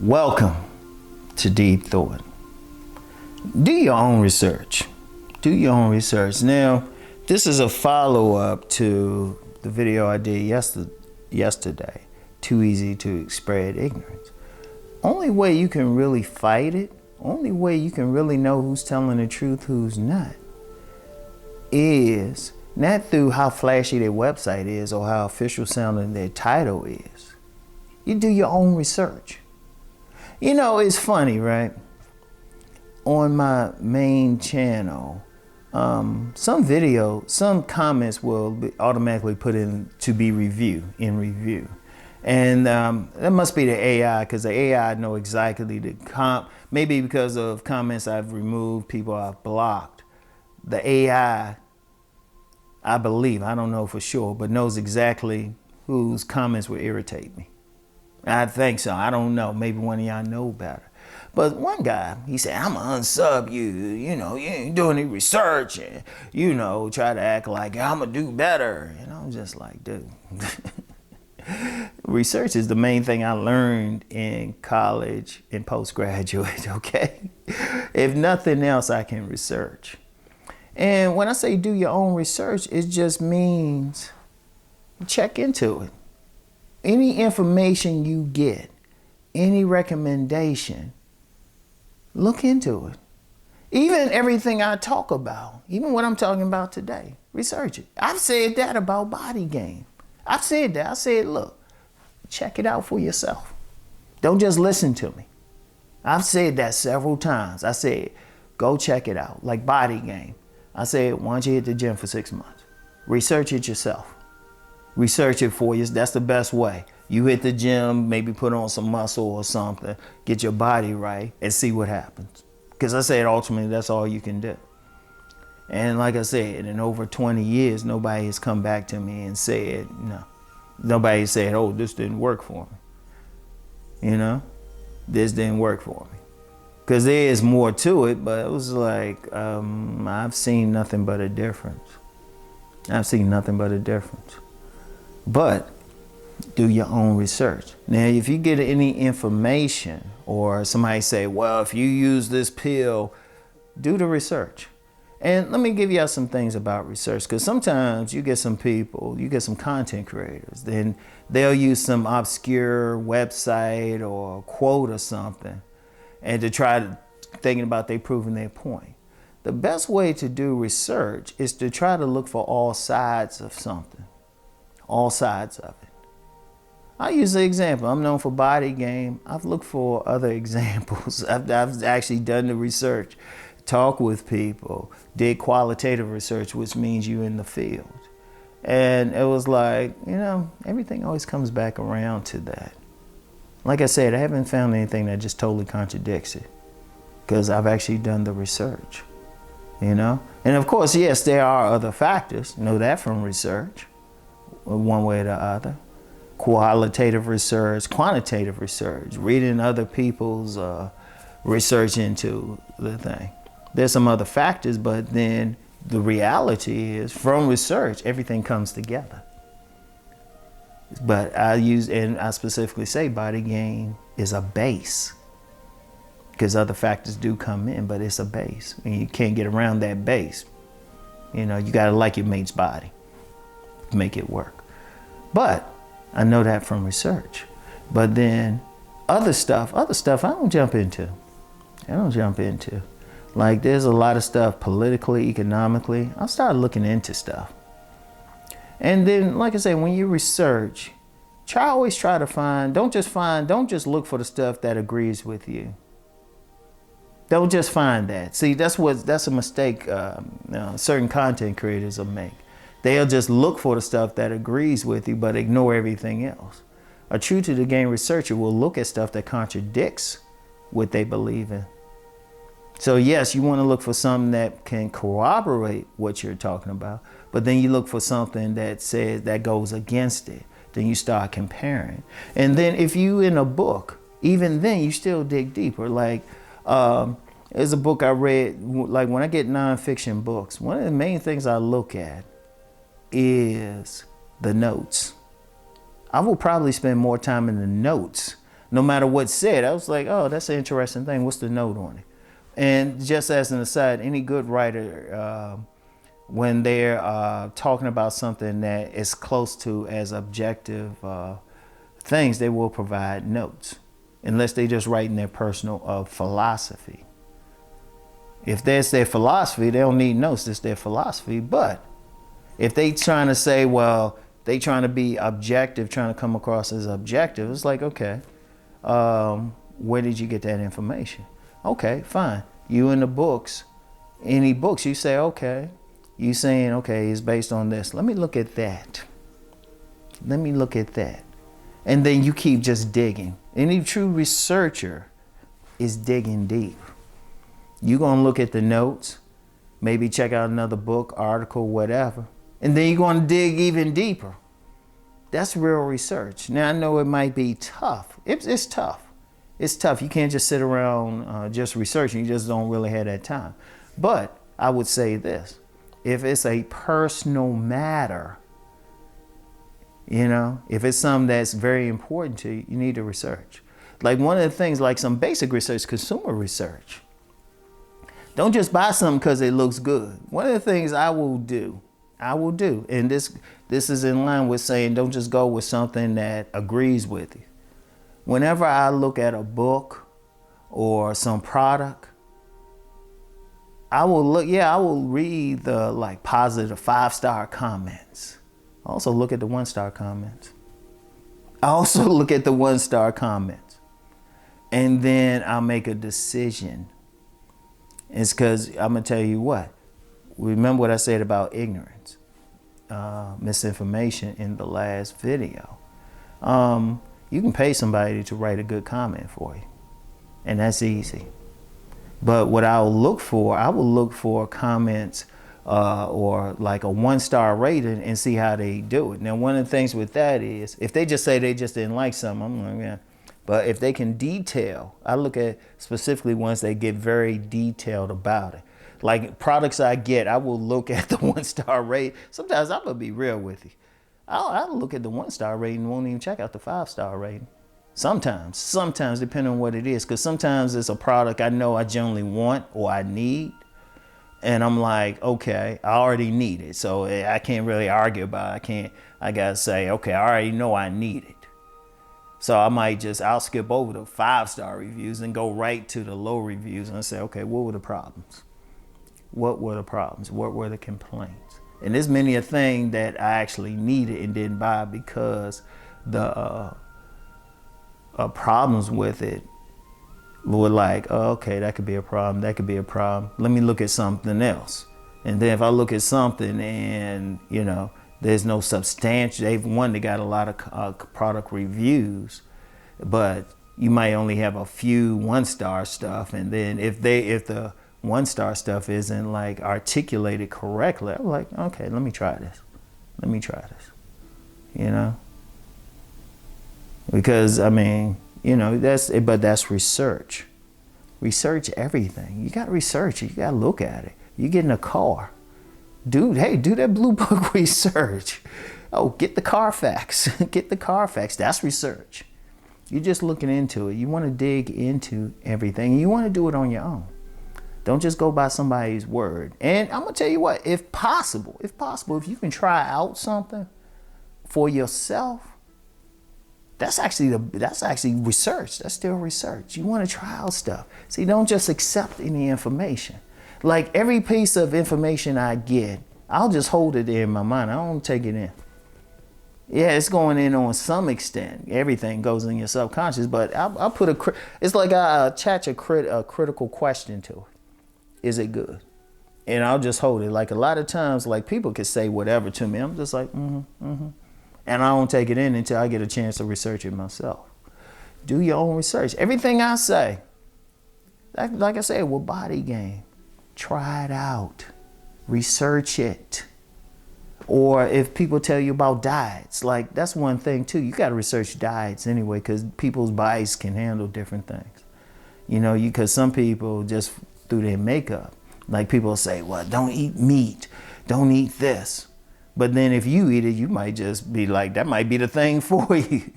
Welcome to Deep Thought. Do your own research. Do your own research. Now, this is a follow-up to the video I did yesterday. Too easy to spread ignorance. Only way you can really fight it, only way you can really know who's telling the truth, who's not, is not through how flashy their website is or how official sounding their title is. You do your own research. You know, it's funny, right? On my main channel, some comments will be automatically put in to be in review. And that must be the AI, because the AI know exactly maybe because of comments I've removed, people I've blocked. The AI, I believe, I don't know for sure, but knows exactly whose comments will irritate me. I think so. I don't know. Maybe one of y'all know better. But one guy, he said, I'm going to unsub you. You know, you ain't doing any research and, you know, try to act like I'm going to do better. And I'm just like, dude. Research is the main thing I learned in college and postgraduate, okay? If nothing else, I can research. And when I say do your own research, it just means check into it. Any information you get, any recommendation, look into it. Even everything I talk about, even what I'm talking about today, research it. I've said that about body game. I've said that. I said, look, check it out for yourself. Don't just listen to me. I've said that several times. I said, go check it out, like body game. I said, why don't you hit the gym for 6 months? Research it yourself. Research it for you. That's the best way. You hit the gym, maybe put on some muscle or something, get your body right, and see what happens. Because I said, ultimately, that's all you can do. And like I said, in over 20 years, nobody has come back to me and said, no. Nobody said, oh, this didn't work for me. You know, this didn't work for me. Because there is more to it, but it was like, I've seen nothing but a difference. I've seen nothing but a difference. But do your own research. Now, if you get any information or somebody say, well, if you use this pill, do the research. And let me give you some things about research, because sometimes you get some people, you get some content creators, then they'll use some obscure website or quote or something and to try to thinking about they proving their point. The best way to do research is to try to look for all sides of something. All sides of it. I use the example. I'm known for body game. I've looked for other examples. I've actually done the research, talked with people, did qualitative research, which means you're in the field. And it was like, you know, everything always comes back around to that. Like I said, I haven't found anything that just totally contradicts it, because I've actually done the research, you know? And of course, yes, there are other factors. You know that from research. One way or the other. Qualitative research, quantitative research, reading other people's research into the thing. There's some other factors, but then the reality is from research, everything comes together. But I specifically say body game is a base, because other factors do come in, but it's a base. And you can't get around that base. You know, you gotta like your mate's body. Make it work. But I know that from research. But then other stuff I don't jump into. Like there's a lot of stuff politically, economically. I started looking into stuff. And then, like I say, when you research, always try to find, don't just look for the stuff that agrees with you. Don't just find that. See, that's a mistake certain content creators will make. They'll just look for the stuff that agrees with you, but ignore everything else. A true to the game researcher will look at stuff that contradicts what they believe in. So yes, you want to look for something that can corroborate what you're talking about, but then you look for something that says that goes against it. Then you start comparing. And then if you in a book, even then you still dig deeper. Like, there's a book I read, like when I get nonfiction books, one of the main things I look at is the notes. I will probably spend more time in the notes no matter what's said. I was like, oh, that's an interesting thing. What's the note on it? And just as an aside, any good writer, when they're talking about something that is close to as objective things, they will provide notes, unless they just writing their personal philosophy. If that's their philosophy, they don't need notes. That's their philosophy. But if they trying to say, well, they trying to be objective, trying to come across as objective, it's like, okay, where did you get that information? Okay, fine. You in the books, any books, you say, okay, you saying, okay, it's based on this. Let me look at that. Let me look at that. And then you keep just digging. Any true researcher is digging deep. You're going to look at the notes, maybe check out another book, article, whatever, and then you're going to dig even deeper. That's real research. Now, I know it might be tough. It's tough. It's tough. You can't just sit around just researching. You just don't really have that time. But I would say this. If it's a personal matter, you know, if it's something that's very important to you, you need to research. Like one of the things, like some basic research, consumer research. Don't just buy something because it looks good. One of the things I will do, and this is in line with saying don't just go with something that agrees with you. Whenever I look at a book or some product, I will read the like positive 5-star comments. I also look at the 1-star comments. And then I'll make a decision. It's because I'm going to tell you what. Remember what I said about ignorance, misinformation in the last video. You can pay somebody to write a good comment for you. And that's easy. But what I will look for comments or like a 1-star rating and see how they do it. Now, one of the things with that is if they just say they just didn't like something, I'm like, yeah. But if they can detail, I look at specifically ones that get very detailed about it. Like products I get, I will look at the 1-star rate. Sometimes I'm going to be real with you. I'll look at the 1-star rating and won't even check out the 5-star rating. Sometimes depending on what it is. Because sometimes it's a product I know I generally want or I need. And I'm like, okay, I already need it. So I can't really argue about it. I got to say, okay, I already know I need it. So I'll skip over the 5-star reviews and go right to the low reviews and say, okay, what were the problems? What were the complaints? And there's many a thing that I actually needed and didn't buy because the problems with it were like, oh, okay, that could be a problem. That could be a problem. Let me look at something else. And then if I look at something and, you know, there's no substantial, they got a lot of product reviews, but you might only have a few 1-star stuff. And then if the 1-star stuff isn't like articulated correctly, I'm like, okay, let me try this. You know? Because I mean, you know, that's research. Research everything. You got to research it. You got to look at it. You get in a car. Dude, hey, do that blue book research. Oh, get the Carfax. Get the Carfax. That's research. You're just looking into it. You want to dig into everything. You want to do it on your own. Don't just go by somebody's word. And I'm going to tell you what, if possible, if you can try out something for yourself, that's actually research. That's still research. You want to try out stuff. See, don't just accept any information. Like every piece of information I get, I'll just hold it there in my mind. I don't take it in. Yeah, it's going in on some extent. Everything goes in your subconscious, but I'll put it's like I attach a critical question to it. Is it good? And I'll just hold it. Like a lot of times, like people can say whatever to me. I'm just like, and I don't take it in until I get a chance to research it myself. Do your own research. Everything I say, like I said, with body game. Try it out. Research it. Or if people tell you about diets, like that's one thing too. You got to research diets anyway because people's bodies can handle different things. You know, because some people just through their makeup, like people say, well, don't eat meat. Don't eat this. But then if you eat it, you might just be like, that might be the thing for you.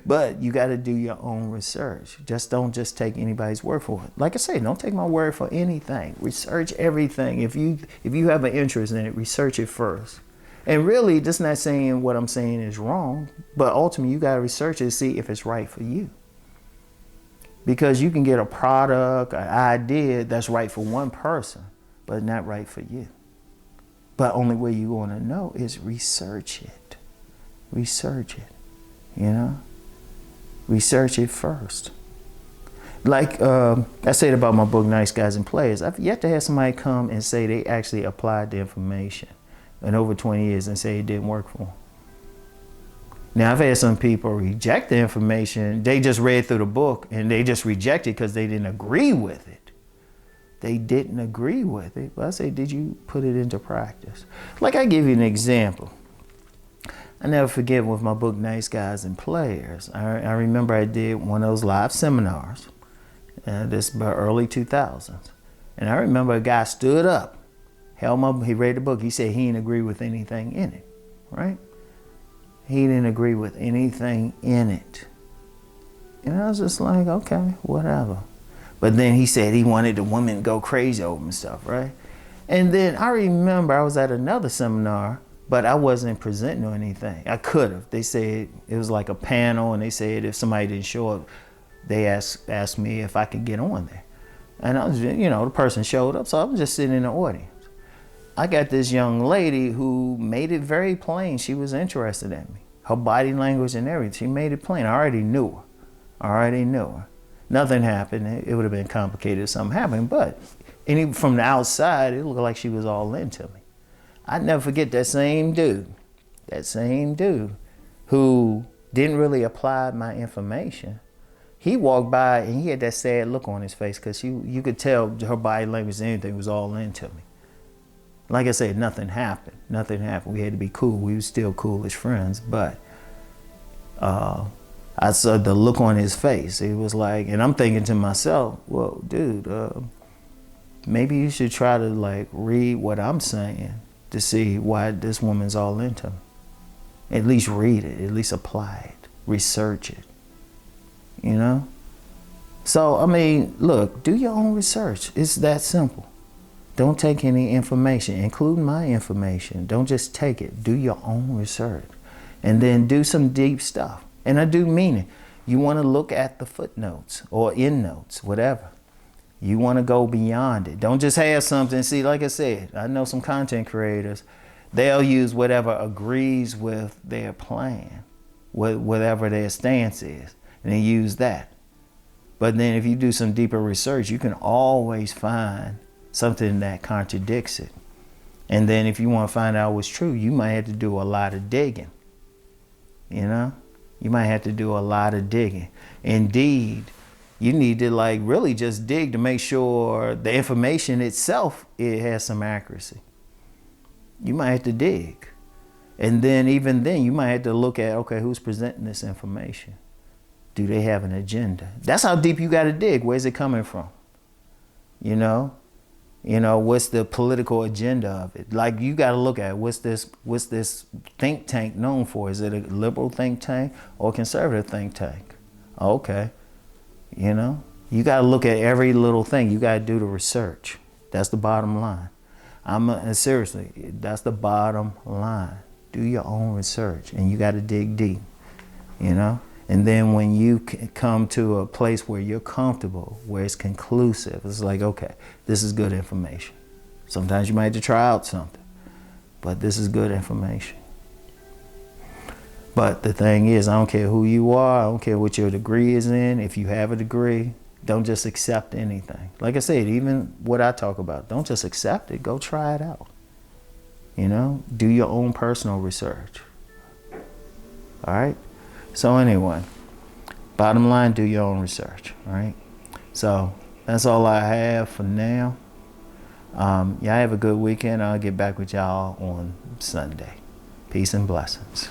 But you got to do your own research. Don't just take anybody's word for it. Like I say, don't take my word for anything. Research everything. If you have an interest in it, research it first. And really, just not saying what I'm saying is wrong, but ultimately you got to research it to see if it's right for you. Because you can get a product, an idea that's right for one person, but not right for you. But only way you're going to know is research it. Research it, you know? Research it first. Like I said about my book, Nice Guys and Players, I've yet to have somebody come and say they actually applied the information in over 20 years and say it didn't work for them. Now, I've had some people reject the information. They just read through the book and they just reject it because they didn't agree with it. They didn't agree with it. But I say, did you put it into practice? Like, I give you an example. I never forget with my book, Nice Guys and Players. I remember I did one of those live seminars. This is about early 2000s. And I remember a guy stood up, he read the book. He said he didn't agree with anything in it, right? He didn't agree with anything in it. And I was just like, okay, whatever. But then he said he wanted the women to go crazy over him and stuff, right? And then I remember I was at another seminar, but I wasn't presenting or anything. I could have. They said it was like a panel, and they said if somebody didn't show up, they asked me if I could get on there. And I was, the person showed up, so I was just sitting in the audience. I got this young lady who made it very plain she was interested in me. Her body language and everything, she made it plain. I already knew her. Nothing happened. It would have been complicated if something happened, but from the outside, it looked like she was all into me. I'd never forget that same dude who didn't really apply my information. He walked by and he had that sad look on his face because you could tell her body language and everything was all into me. Like I said, nothing happened. We had to be cool. We were still cool as friends, but I saw the look on his face. It was like, and I'm thinking to myself, well, dude, maybe you should try to read what I'm saying to see why this woman's all into me. At least read it, at least apply it, research it, So, I mean, look, do your own research. It's that simple. Don't take any information, including my information. Don't just take it. Do your own research. And then do some deep stuff. And I do mean it. You want to look at the footnotes or endnotes, whatever. You want to go beyond it. Don't just have something. See, like I said, I know some content creators, they'll use whatever agrees with their plan, whatever their stance is, and they use that. But then if you do some deeper research, you can always find something that contradicts it. And then if you want to find out what's true, you might have to do a lot of digging. You might have to do a lot of digging. Indeed, you need to really just dig to make sure the information itself, it has some accuracy. You might have to dig. And then even then, you might have to look at, okay, who's presenting this information? Do they have an agenda? That's how deep you got to dig. Where's it coming from? What's the political agenda of it? You got to look at what's this think tank known for? Is it a liberal think tank or a conservative think tank? Okay. You got to look at every little thing. You got to do the research. That's the bottom line. Seriously, that's the bottom line. Do your own research, and you got to dig deep, And then when you come to a place where you're comfortable, where it's conclusive, it's like, okay, this is good information. Sometimes you might have to try out something, but this is good information. But the thing is, I don't care who you are, I don't care what your degree is in. If you have a degree, don't just accept anything. Like I said, even what I talk about, don't just accept it, go try it out. Do your own personal research. All right? So anyway, bottom line, do your own research, all right? So that's all I have for now. Y'all have a good weekend. I'll get back with y'all on Sunday. Peace and blessings.